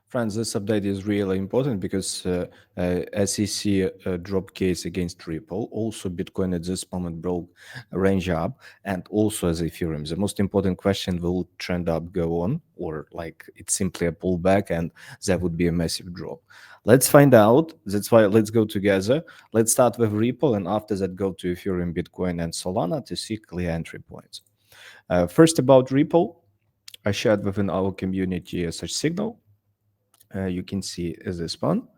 Friends, this update is really important because SEC drop case against Ripple. Also, Bitcoin at this moment broke a range up, and also as Ethereum. The most important question: will trend up go on, or like it's simply a pullback, and that would be a massive drop? Let's find out. That's why let's go together. Let's start with Ripple, and after that, go to Ethereum, Bitcoin, and Solana to see clear entry points. First, about Ripple, I shared within our community such signal. You can see this one.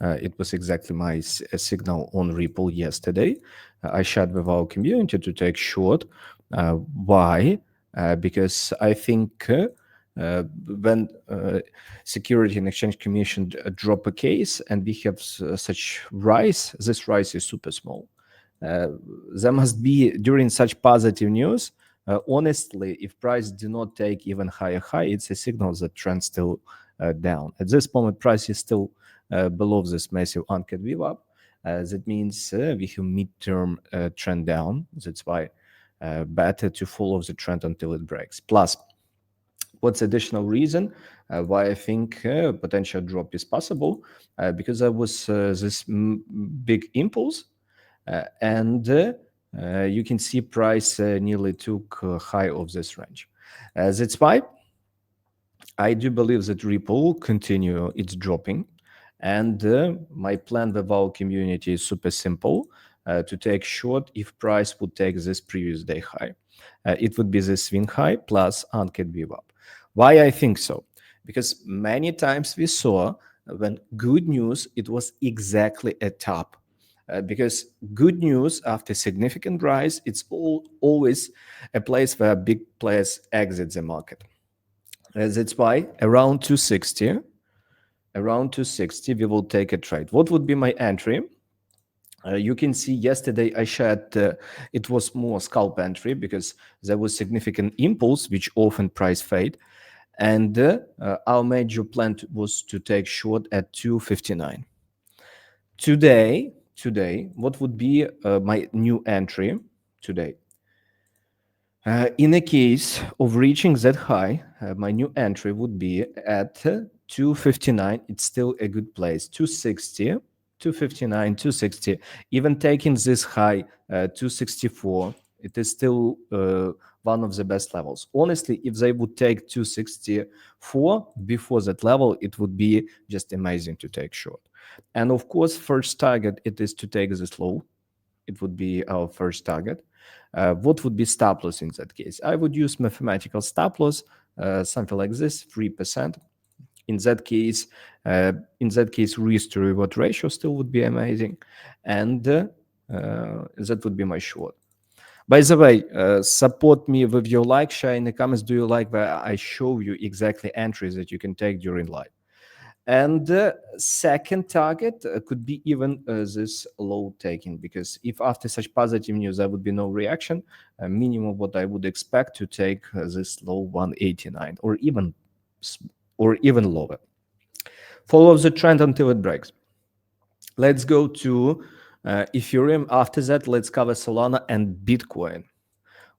It was exactly my signal on Ripple yesterday. I shared with our community to take short. Why? Because I think when Security and Exchange Commission drop a case and we have such rise, this rise is super small. There must be, during such positive news, honestly, if price do not take even higher high, it's a signal that trend still down. At this moment, price is still below this massive uncut VWAP. That means we have midterm trend down. That's why better to follow the trend until it breaks. Plus, what's additional reason why I think potential drop is possible? Because there was this big impulse, and you can see price nearly took high of this range. That's why I do believe that Ripple will continue its dropping. And my plan with our community is super simple, to take short if price would take this previous day high. It would be the swing high plus uncut VWAP. Why I think so? Because many times we saw when good news, it was exactly a top. Because good news after significant rise, it's always a place where big players exit the market. That's why around 260, we will take a trade. What would be my entry? You can see yesterday I shared it was more scalp entry because there was significant impulse, which often price fade. And our major plan was to take short at 259. Today, what would be my new entry today? In a case of reaching that high, my new entry would be at 259. It's still a good place. 260, 259, 260. Even taking this high, 264, it is still one of the best levels. Honestly, if they would take 264 before that level, it would be just amazing to take short. And of course, first target, it is to take this low. It would be our first target. What would be stop loss in that case? I would use mathematical stop loss, something like this, 3%. In that case, risk to reward ratio still would be amazing, and that would be my short. By the way, support me with your like, share in the comments. Do you like where I show you exactly entries that you can take during live? And the second target could be even this low taking, because if after such positive news there would be no reaction, minimum what I would expect to take this low 189 or even lower. Follow the trend until it breaks. Let's go to Ethereum. After that, let's cover Solana and Bitcoin.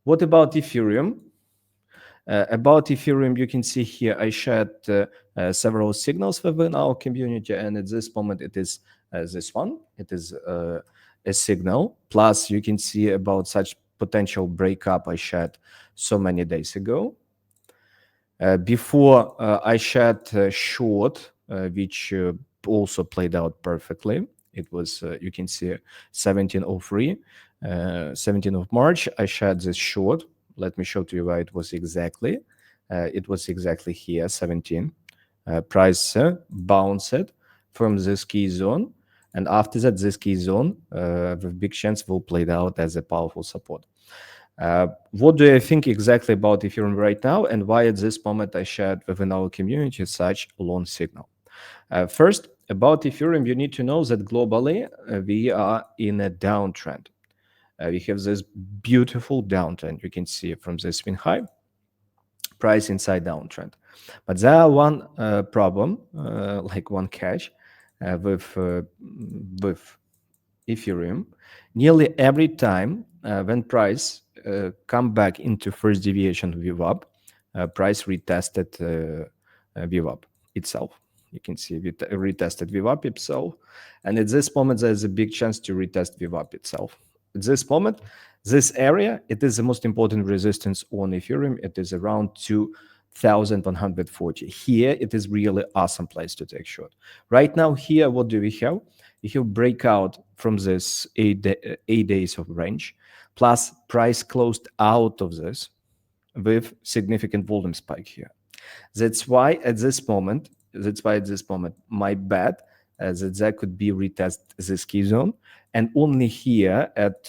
What about Ethereum? About Ethereum, you can see here I shared several signals within our community, and at this moment it is this one. It is a signal. Plus, you can see about such potential breakup I shared so many days ago. Before I shared short, which also played out perfectly. It was, you can see 1703, 17th of March, I shared this short. Let me show to you where it was exactly. It was exactly here, 17. Price bounced from this key zone. And after that, this key zone with big chance will play out as a powerful support. What do I think exactly about Ethereum right now, and why at this moment I shared within our community such a long signal? First, about Ethereum, you need to know that globally we are in a downtrend. We have this beautiful downtrend. You can see from the swing high, price inside downtrend. But there are one problem, like one catch with Ethereum. Nearly every time when price come back into first deviation VWAP, price retested VWAP itself. You can see we retested VWAP itself. And at this moment, there's a big chance to retest VWAP itself. At this moment, this area, it is the most important resistance on Ethereum. It is around 2,140. Here, it is really awesome place to take short. Right now, here, what do we have? We have breakout from this 8 days of range, plus price closed out of this with significant volume spike here. That's why at this moment, my bet that there could be retest this key zone, and only here at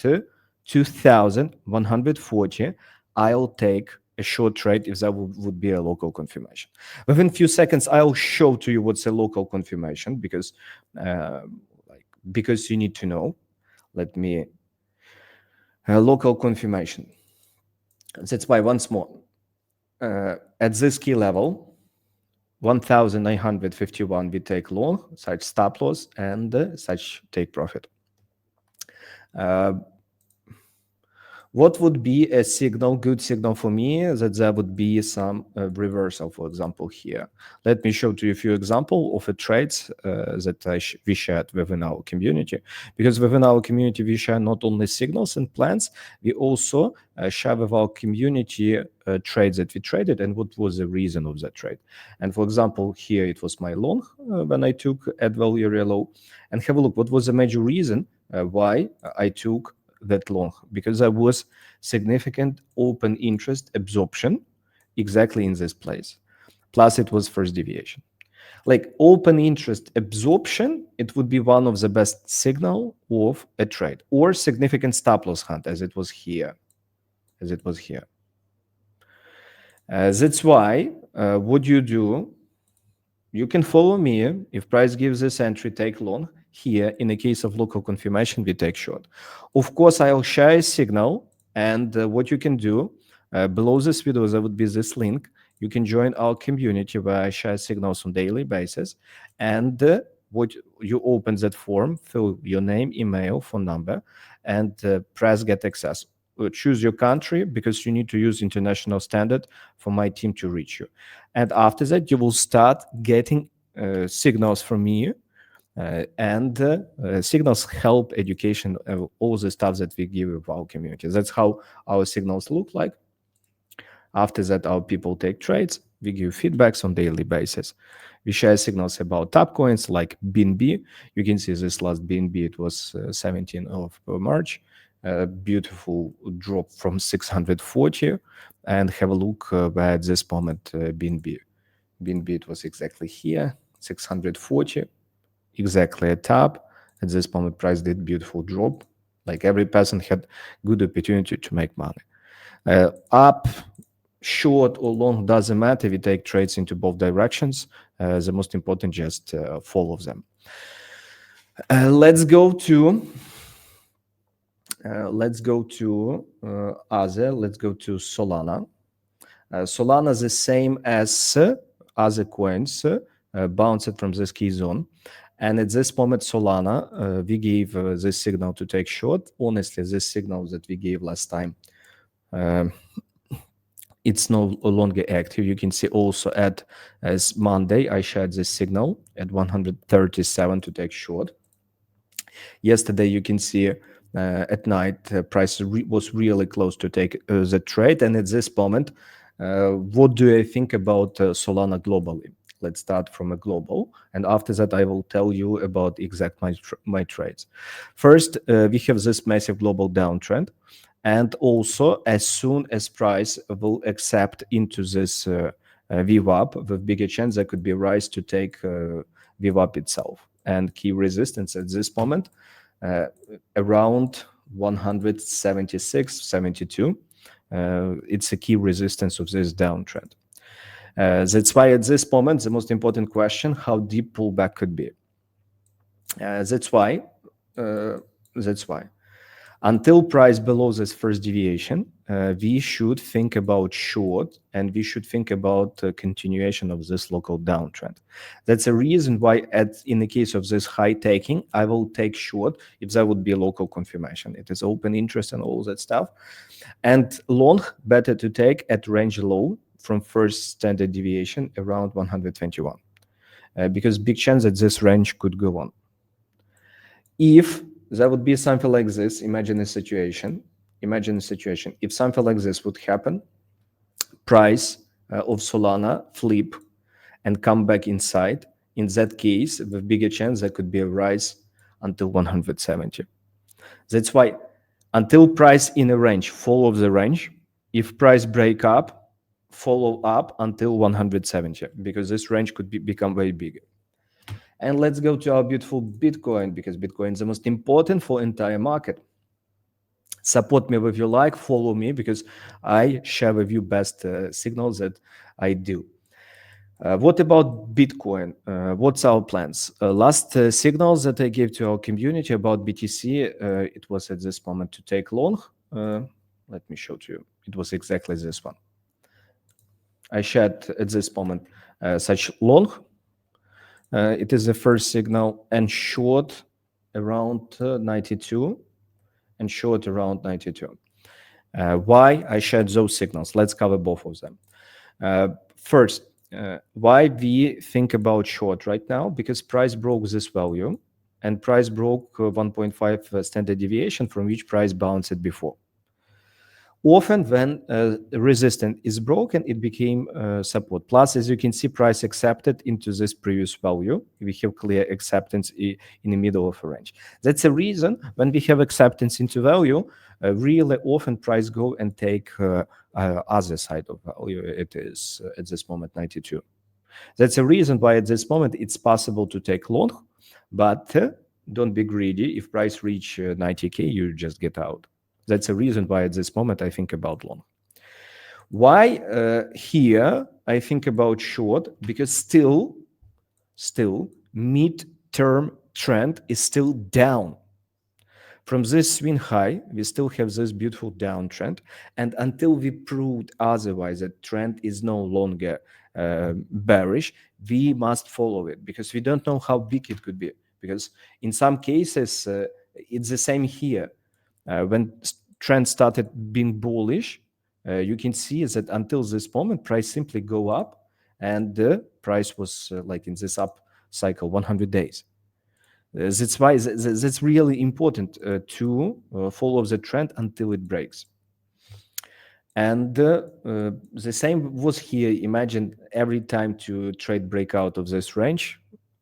2,140, I'll take a short trade if that would be a local confirmation. Within a few seconds, I'll show to you what's a local confirmation because you need to know. Let me local confirmation. That's why once more at this key level. 1,951 we take long, such stop loss, and such take profit. What would be a signal, good signal for me, that there would be some reversal, for example, here. Let me show to you a few examples of trades that we shared within our community. Because within our community, we share not only signals and plans, we also share with our community trades that we traded and what was the reason of that trade. And for example, here it was my long when I took at value area low. And have a look, what was the major reason why I took that long? Because there was significant open interest absorption exactly in this place. Plus it was first deviation. Like open interest absorption, it would be one of the best signal of a trade, or significant stop loss hunt as it was here. That's why what you do, you can follow me. If price gives this entry, take long. Here, in the case of local confirmation, we take short. Of course, I'll share a signal, and what you can do, below this video, there would be this link. You can join our community where I share signals on daily basis. And what you open that form, fill your name, email, phone number, and press get access. Choose your country because you need to use international standard for my team to reach you. And after that, you will start getting signals from me. Signals help education, all the stuff that we give of our community. That's how our signals look like. After that, our people take trades. We give feedbacks on daily basis. We share signals about top coins like BNB. You can see this last BNB, it was 17th of March. Beautiful drop from 640. And have a look where at this moment BNB. BNB, it was exactly here, 640. Exactly at top. At this moment, price did beautiful drop. Like every person had good opportunity to make money. Up, short or long, doesn't matter. We take trades into both directions. The most important, just follow them. Let's go to Solana. Solana is the same as other coins, bounced from this key zone. And at this moment, Solana, we gave this signal to take short. Honestly, this signal that we gave last time, it's no longer active. You can see also as Monday, I shared this signal at 137 to take short. Yesterday, you can see at night, price was really close to take the trade. And at this moment, what do I think about Solana globally? Let's start from a global, and after that, I will tell you about exact my trades. First, we have this massive global downtrend, and also as soon as price will accept into this VWAP, with bigger chance there could be a rise to take VWAP itself. And key resistance at this moment around 176, 72. It's a key resistance of this downtrend. That's why at this moment, the most important question, how deep pullback could be. That's why until price below this first deviation, we should think about short, and we should think about continuation of this local downtrend. That's a reason why in the case of this high taking, I will take short if there would be a local confirmation. It is open interest and all that stuff. And long, better to take at range low from first standard deviation around 121. because big chance that this range could go on. If there would be something like this, imagine a situation. If something like this would happen, price of Solana flip and come back inside. In that case, with bigger chance, there could be a rise until 170. That's why until price in a range, follow the range. If price break up, follow up until 170, because this range could become very big. And let's go to our beautiful Bitcoin, because Bitcoin is the most important for entire market. Support me with your like, follow me, because I share with you best signals that I do. What about Bitcoin? What's our plans? Last signals that I gave to our community about BTC, it was at this moment to take long. Let me show to you. It was exactly this one. I shared at this moment such long. It is the first signal, and short around 92, and short around 92. Why I shared those signals? Let's cover both of them. First, why we think about short right now? Because price broke this value, and price broke 1.5 standard deviation from which price bounced before. Often when resistance is broken, it became support. Plus, as you can see, price accepted into this previous value. We have clear acceptance in the middle of a range. That's the reason when we have acceptance into value, really often price go and take other side of value. It is at this moment 92. That's the reason why at this moment it's possible to take long, but don't be greedy. If price reach 90K, you just get out. That's a reason why at this moment I think about long. Why here I think about short? Because still mid-term trend is still down. From this swing high, we still have this beautiful downtrend. And until we proved otherwise that trend is no longer bearish, we must follow it, because we don't know how big it could be. Because in some cases, it's the same here. When trend started being bullish, you can see that until this moment, price simply go up, and the price was like in this up cycle 100 days. That's why that's really important to follow the trend until it breaks. And the same was here. Imagine every time to trade breakout of this range,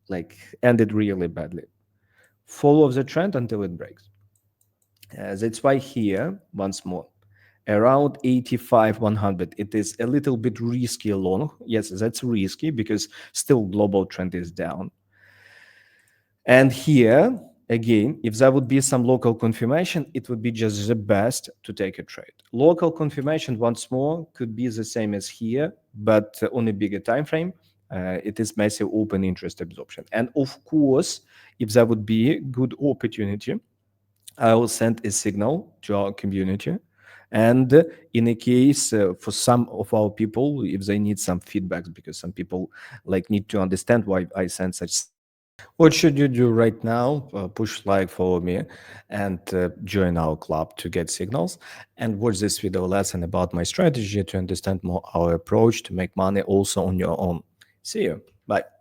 like ended really badly. Follow the trend until it breaks. That's why here, once more, around 85, 100, it is a little bit risky long. Yes, that's risky because still global trend is down. And here, again, if there would be some local confirmation, it would be just the best to take a trade. Local confirmation, once more, could be the same as here, but on a bigger time frame. It is massive open interest absorption. And of course, if there would be a good opportunity, I will send a signal to our community. And in a case for some of our people, if they need some feedbacks, because some people like need to understand why I send such. What should you do right now? Push like, follow me, and join our club to get signals. And watch this video lesson about my strategy to understand more our approach to make money also on your own. See you. Bye.